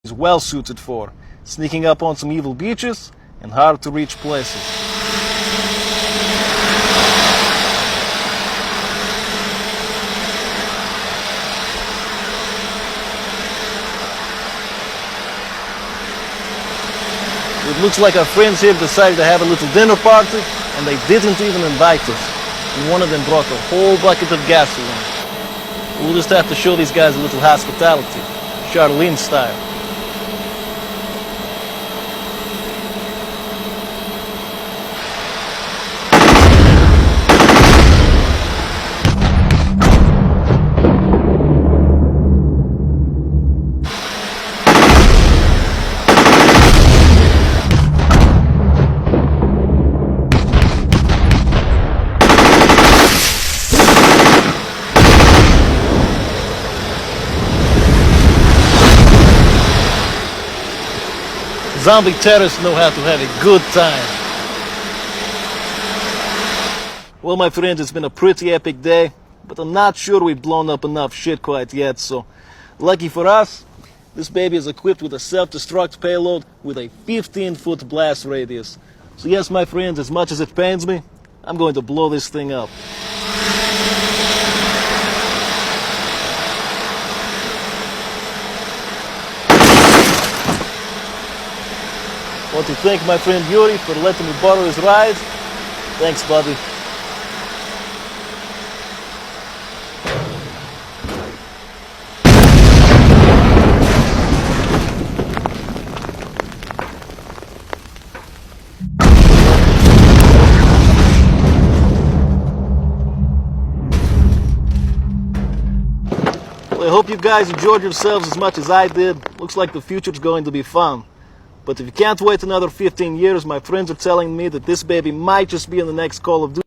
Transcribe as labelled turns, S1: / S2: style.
S1: is well suited for sneaking up on some evil beaches and hard to reach places. It looks like our friends here decided to have a little dinner party and they didn't even invite us. And one of them brought a whole bucket of gasoline. We'll just have to show these guys a little hospitality, Charlene style. Zombie terrorists know how to have a good time. Well, my friends, it's been a pretty epic day, but I'm not sure we've blown up enough shit quite yet, so lucky for us, this baby is equipped with a self-destruct payload with a 15-foot blast radius. So yes, my friends, as much as it pains me, I'm going to blow this thing up. Want to thank my friend Yuri for letting me borrow his ride. Thanks, buddy. Well, I hope you guys enjoyed yourselves as much as I did. Looks like the future's going to be fun. But if you can't wait another 15 years, my friends are telling me that this baby might just be in the next Call of Duty.